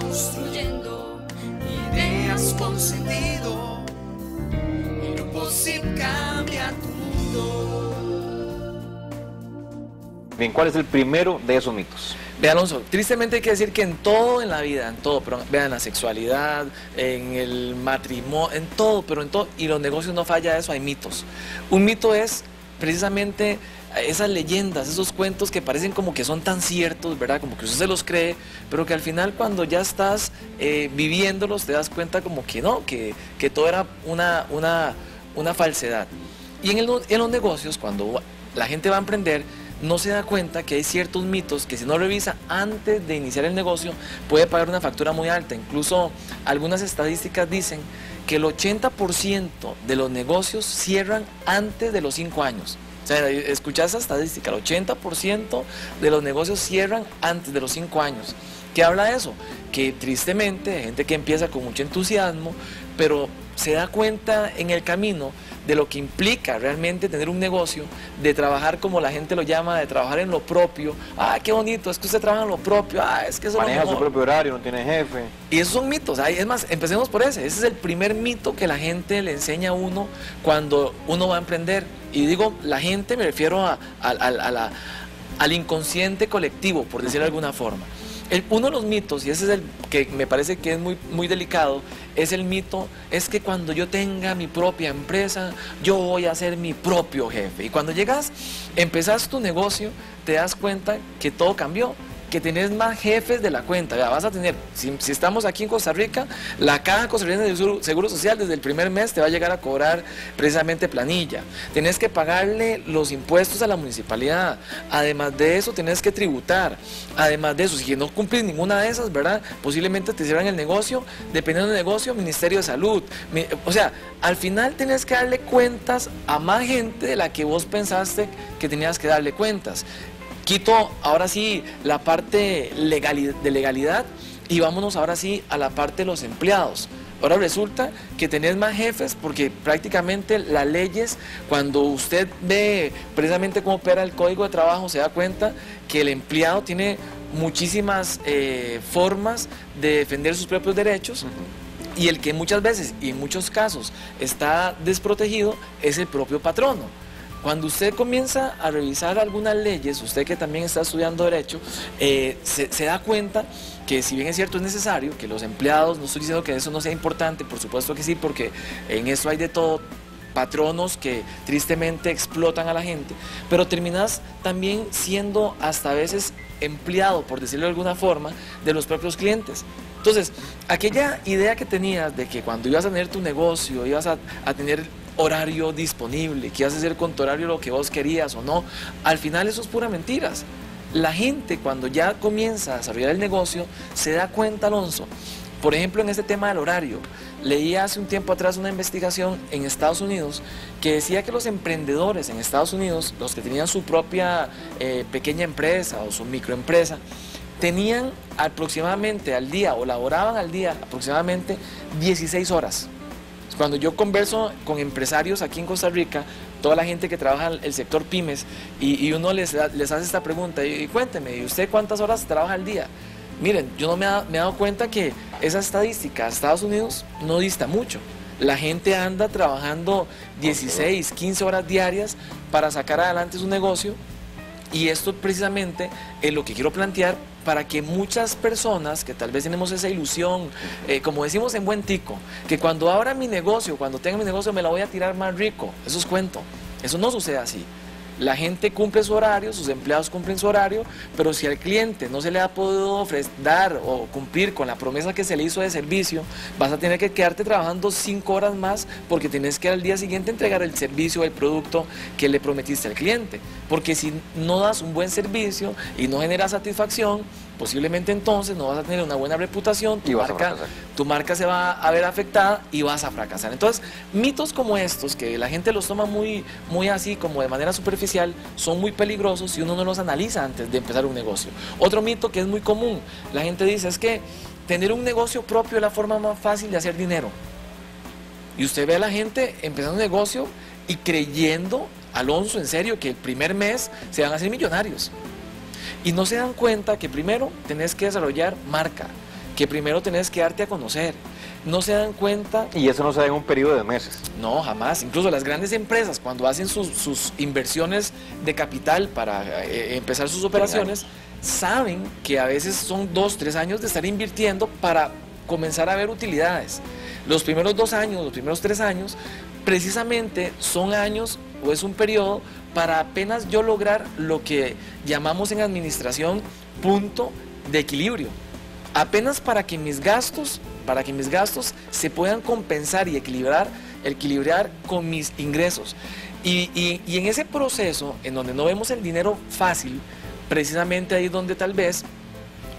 construyendo ideas con sentido. El grupo SIP cambia tu mundo. Bien, ¿cuál es el primero de esos mitos? Ve, Alonso, tristemente hay que decir que en todo en la vida, en todo, pero vean, la sexualidad, en el matrimonio, en todo, y los negocios no falla eso, hay mitos. Un mito es precisamente esas leyendas, esos cuentos que parecen como que son tan ciertos, ¿verdad? Como que usted se los cree, pero que al final cuando ya estás viviéndolos te das cuenta como que no, que todo era una falsedad. Y en los negocios, cuando la gente va a emprender, no se da cuenta que hay ciertos mitos que si no revisa antes de iniciar el negocio puede pagar una factura muy alta. Incluso algunas estadísticas dicen que el 80% de los negocios cierran antes de los 5 años. O sea, escucha esa estadística, el 80% de los negocios cierran antes de los 5 años. ¿Qué habla eso? Que tristemente hay gente que empieza con mucho entusiasmo, pero se da cuenta en el camino de lo que implica realmente tener un negocio, de trabajar como la gente lo llama, de trabajar en lo propio. Ah, qué bonito, es que usted trabaja en lo propio, es que eso maneja es lo su mejor. propio horario, no tiene jefe. Y esos son mitos. Es más, empecemos por ese es el primer mito que la gente le enseña a uno cuando uno va a emprender. Y digo, la gente, me refiero al inconsciente colectivo, por decirlo de alguna forma. Uno de los mitos, y ese es el que me parece que es muy delicado, es el mito, es que cuando yo tenga mi propia empresa, yo voy a ser mi propio jefe. Y cuando empezás tu negocio, te das cuenta que todo cambió, que tenés más jefes de la cuenta. Ya vas a tener, si estamos aquí en Costa Rica, la Caja Costarricense de Seguro Social desde el primer mes te va a llegar a cobrar precisamente planilla. Tenés que pagarle los impuestos a la municipalidad. Además de eso, tenés que tributar. Además de eso, si no cumplís ninguna de esas, ¿verdad? Posiblemente te cierran el negocio, dependiendo del negocio, Ministerio de Salud. O sea, al final tenés que darle cuentas a más gente de la que vos pensaste que tenías que darle cuentas. Quito ahora sí la parte de legalidad y vámonos ahora sí a la parte de los empleados. Ahora resulta que tenés más jefes porque prácticamente las leyes, cuando usted ve precisamente cómo opera el Código de Trabajo, se da cuenta que el empleado tiene muchísimas formas de defender sus propios derechos. Y el que muchas veces y en muchos casos está desprotegido es el propio patrono. Cuando usted comienza a revisar algunas leyes, usted que también está estudiando Derecho, se da cuenta que si bien es cierto es necesario que los empleados, no estoy diciendo que eso no sea importante, por supuesto que sí, porque en eso hay de todo, patronos que tristemente explotan a la gente, pero terminas también siendo hasta a veces empleado, por decirlo de alguna forma, de los propios clientes. Entonces, aquella idea que tenías de que cuando ibas a tener tu negocio, ibas a tener horario disponible, que ibas a hacer con tu horario lo que vos querías o no, al final eso es pura mentiras. La gente cuando ya comienza a desarrollar el negocio se da cuenta, Alonso, por ejemplo en este tema del horario, leí hace un tiempo atrás una investigación en Estados Unidos que decía que los emprendedores en Estados Unidos, los que tenían su propia pequeña empresa o su microempresa, tenían aproximadamente al día o laboraban al día aproximadamente 16 horas. Cuando yo converso con empresarios aquí en Costa Rica, toda la gente que trabaja en el sector pymes, y uno les hace esta pregunta, y cuénteme, ¿y usted cuántas horas trabaja al día? Miren, yo me he dado cuenta que esa estadística de Estados Unidos no dista mucho. La gente anda trabajando 16, 15 horas diarias para sacar adelante su negocio, y esto precisamente es lo que quiero plantear para que muchas personas que tal vez tenemos esa ilusión, como decimos en buen tico, que cuando abra mi negocio, cuando tenga mi negocio me la voy a tirar más rico. Eso es cuento, eso no sucede así. La gente cumple su horario, sus empleados cumplen su horario, pero si al cliente no se le ha podido dar o cumplir con la promesa que se le hizo de servicio, vas a tener que quedarte trabajando 5 horas más porque tienes que al día siguiente entregar el servicio o el producto que le prometiste al cliente. Porque si no das un buen servicio y no generas satisfacción, posiblemente entonces no vas a tener una buena reputación, tu marca se va a ver afectada y vas a fracasar. Entonces, mitos como estos, que la gente los toma muy así, como de manera superficial, son muy peligrosos si uno no los analiza antes de empezar un negocio. Otro mito que es muy común, la gente dice, es que tener un negocio propio es la forma más fácil de hacer dinero. Y usted ve a la gente empezando un negocio y creyendo, Alonso, en serio, que el primer mes se van a hacer millonarios. Y no se dan cuenta que primero tenés que desarrollar marca, que primero tenés que darte a conocer. No se dan cuenta. Y eso no se da en un periodo de meses. No, jamás. Incluso las grandes empresas, cuando hacen sus inversiones de capital para empezar sus operaciones, saben que a veces son 2, 3 años de estar invirtiendo para comenzar a ver utilidades. Los primeros 2 años, los primeros 3 años, precisamente son años o es un periodo para apenas yo lograr lo que llamamos en administración punto de equilibrio. Apenas para que mis gastos se puedan compensar y equilibrar con mis ingresos. Y en ese proceso, en donde no vemos el dinero fácil, precisamente ahí es donde tal vez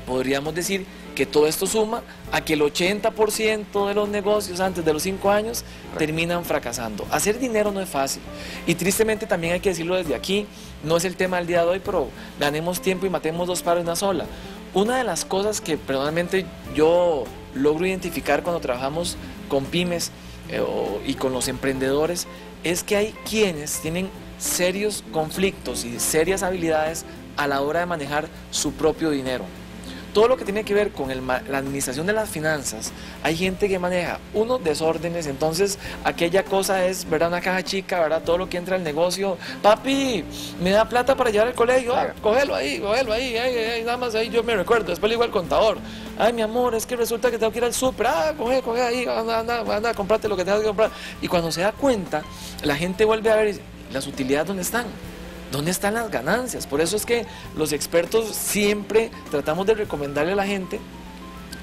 podríamos decir que todo esto suma a que el 80% de los negocios antes de los 5 años terminan fracasando. Hacer dinero no es fácil. Y tristemente también hay que decirlo desde aquí, no es el tema del día de hoy, pero ganemos tiempo y matemos 2 pájaros en una sola. Una de las cosas que personalmente yo logro identificar cuando trabajamos con pymes y con los emprendedores es que hay quienes tienen serios conflictos y serias habilidades a la hora de manejar su propio dinero. Todo lo que tiene que ver con la administración de las finanzas, hay gente que maneja unos desórdenes, entonces aquella cosa es, ¿verdad? Una caja chica, ¿verdad? Todo lo que entra al negocio, papi, me da plata para llevar al colegio, cógelo ahí, nada más ahí yo me recuerdo, después le digo al contador, ay mi amor, es que resulta que tengo que ir al súper, coge ahí, anda, comprate lo que tengas que comprar. Y cuando se da cuenta, la gente vuelve a ver las utilidades dónde están. ¿Dónde están las ganancias? Por eso es que los expertos siempre tratamos de recomendarle a la gente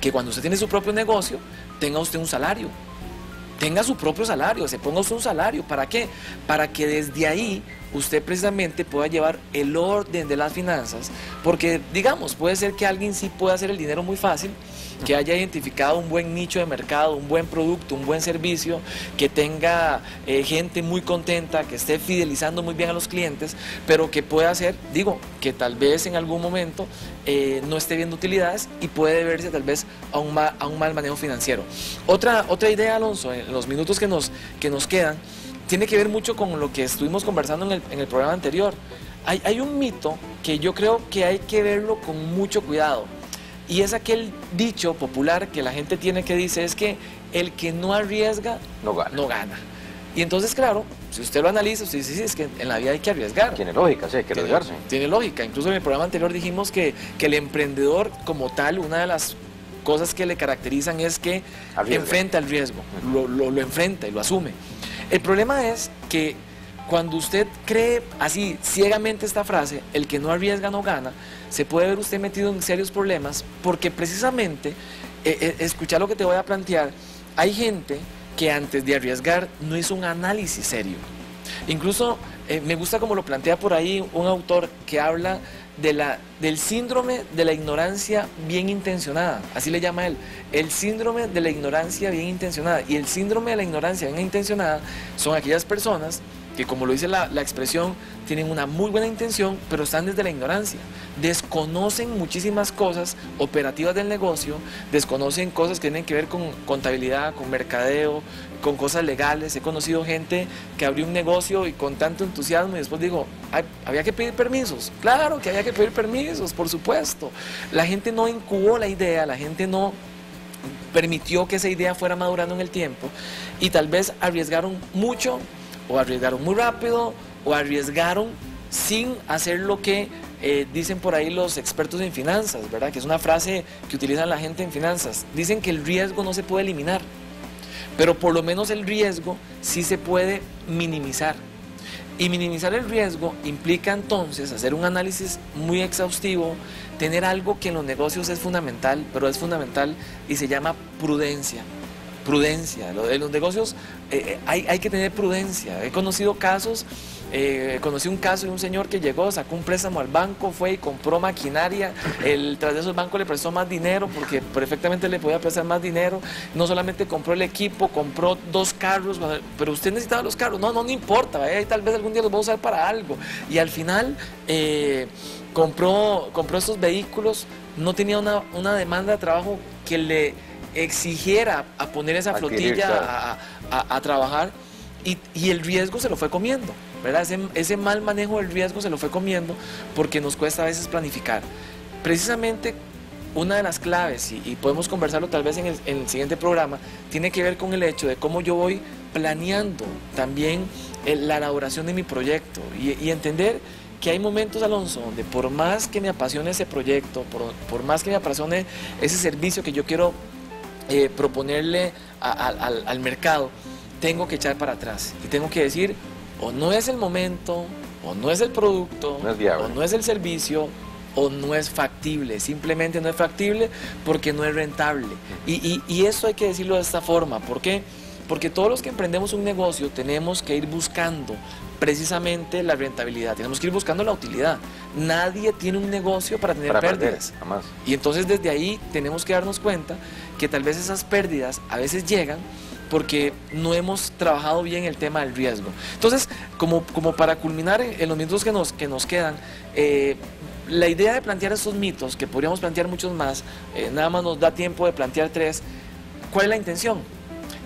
que cuando usted tiene su propio negocio, tenga usted un salario. Tenga su propio salario, se ponga usted un salario. ¿Para qué? Para que desde ahí usted precisamente pueda llevar el orden de las finanzas. Porque, digamos, puede ser que alguien sí pueda hacer el dinero muy fácil, que haya identificado un buen nicho de mercado, un buen producto, un buen servicio, que tenga gente muy contenta, que esté fidelizando muy bien a los clientes, pero que pueda hacer, que tal vez en algún momento no esté viendo utilidades y puede deberse tal vez a un mal manejo financiero. Otra idea, Alonso, en los minutos que nos quedan, tiene que ver mucho con lo que estuvimos conversando en el programa anterior. Hay un mito que yo creo que hay que verlo con mucho cuidado. Y es aquel dicho popular que la gente tiene que dice es que el que no arriesga no gana. Y entonces, claro, si usted lo analiza, usted dice, sí, es que en la vida hay que arriesgar. Tiene lógica, sí, hay que arriesgarse. Tiene lógica. Incluso en el programa anterior dijimos que el emprendedor como tal, una de las cosas que le caracterizan es que enfrenta el riesgo, lo enfrenta y lo asume. El problema es que cuando usted cree así ciegamente esta frase, el que no arriesga no gana, se puede ver usted metido en serios problemas porque precisamente, escucha lo que te voy a plantear, hay gente que antes de arriesgar no hizo un análisis serio. Incluso me gusta como lo plantea por ahí un autor que habla del síndrome de la ignorancia bien intencionada, así le llama él, el síndrome de la ignorancia bien intencionada. Y el síndrome de la ignorancia bien intencionada son aquellas personas que, como lo dice la expresión, tienen una muy buena intención, pero están desde la ignorancia. Desconocen muchísimas cosas operativas del negocio, desconocen cosas que tienen que ver con contabilidad, con mercadeo, con cosas legales. He conocido gente que abrió un negocio y con tanto entusiasmo y después digo, había que pedir permisos. Claro que había que pedir permisos, por supuesto. La gente no incubó la idea, la gente no permitió que esa idea fuera madurando en el tiempo y tal vez arriesgaron mucho, o arriesgaron muy rápido, o arriesgaron sin hacer lo que dicen por ahí los expertos en finanzas, ¿verdad? Que es una frase que utilizan la gente en finanzas. Dicen que el riesgo no se puede eliminar, pero por lo menos el riesgo sí se puede minimizar. Y minimizar el riesgo implica entonces hacer un análisis muy exhaustivo, tener algo que en los negocios es fundamental, pero es fundamental y se llama prudencia. En los negocios hay que tener prudencia. He conocido casos, conocí un caso de un señor que llegó, sacó un préstamo al banco, fue y compró maquinaria, tras de eso el banco le prestó más dinero porque perfectamente le podía prestar más dinero, no solamente compró el equipo, compró 2 carros, pero usted necesitaba los carros, no importa, tal vez algún día los va a usar para algo, y al final compró estos vehículos, no tenía una demanda de trabajo que le exigiera a poner esa flotilla a trabajar y el riesgo se lo fue comiendo, ¿verdad? Ese mal manejo del riesgo se lo fue comiendo porque nos cuesta a veces planificar. Precisamente una de las claves, y podemos conversarlo tal vez en el siguiente programa, tiene que ver con el hecho de cómo yo voy planeando también la elaboración de mi proyecto y entender que hay momentos, Alonso, donde por más que me apasione ese proyecto, por más que me apasione ese servicio que yo quiero proponerle al mercado, tengo que echar para atrás y tengo que decir, o no es el momento, o no es el producto, no es viable, o no es el servicio, o no es factible, simplemente no es factible porque no es rentable. Y eso hay que decirlo de esta forma. ¿Por qué? Porque todos los que emprendemos un negocio tenemos que ir buscando precisamente la rentabilidad, tenemos que ir buscando la utilidad. Nadie tiene un negocio para tener pérdidas. Jamás. Y entonces desde ahí tenemos que darnos cuenta que tal vez esas pérdidas a veces llegan porque no hemos trabajado bien el tema del riesgo. Entonces, como para culminar en los minutos que nos quedan, la idea de plantear estos mitos, que podríamos plantear muchos más, nada más nos da tiempo de plantear 3. ¿Cuál es la intención?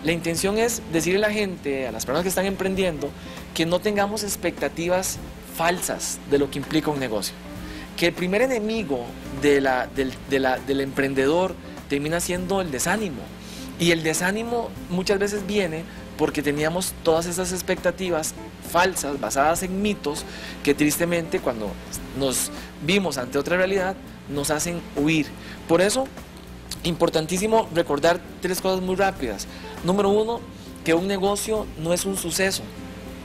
La intención es decirle a la gente, a las personas que están emprendiendo, que no tengamos expectativas falsas de lo que implica un negocio. Que el primer enemigo del emprendedor termina siendo el desánimo. Y el desánimo muchas veces viene porque teníamos todas esas expectativas falsas, basadas en mitos, que tristemente cuando nos vimos ante otra realidad, nos hacen huir. Por eso, importantísimo recordar 3 cosas muy rápidas. Número 1, que un negocio no es un suceso,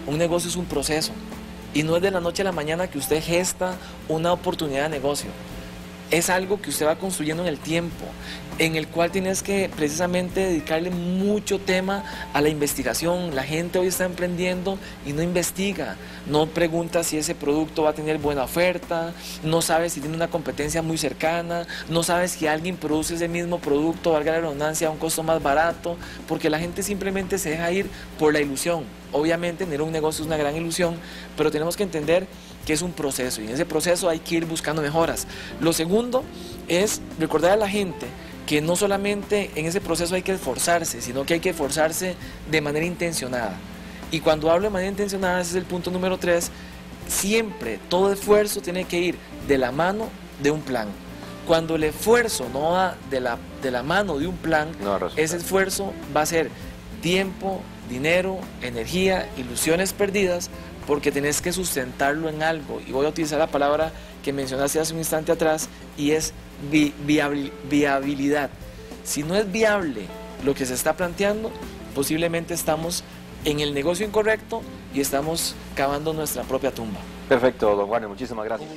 un negocio es un proceso. Y no es de la noche a la mañana que usted gesta una oportunidad de negocio. Es algo que usted va construyendo en el tiempo, en el cual tienes que precisamente dedicarle mucho tema a la investigación. La gente hoy está emprendiendo y no investiga, no pregunta si ese producto va a tener buena oferta, no sabe si tiene una competencia muy cercana, no sabe si alguien produce ese mismo producto, valga la redundancia, a un costo más barato, porque la gente simplemente se deja ir por la ilusión. Obviamente tener un negocio es una gran ilusión, pero tenemos que entender que es un proceso y en ese proceso hay que ir buscando mejoras. Lo segundo es recordar a la gente que no solamente en ese proceso hay que esforzarse, sino que hay que esforzarse de manera intencionada. Y cuando hablo de manera intencionada, ese es el punto número 3, siempre todo esfuerzo tiene que ir de la mano de un plan. Cuando el esfuerzo no va de la mano de un plan, ese esfuerzo va a ser tiempo, dinero, energía, ilusiones perdidas, porque tenés que sustentarlo en algo. Y voy a utilizar la palabra que mencionaste hace un instante atrás, y es viabilidad. Si no es viable lo que se está planteando, posiblemente estamos en el negocio incorrecto y estamos cavando nuestra propia tumba. Perfecto, don Juan, muchísimas gracias.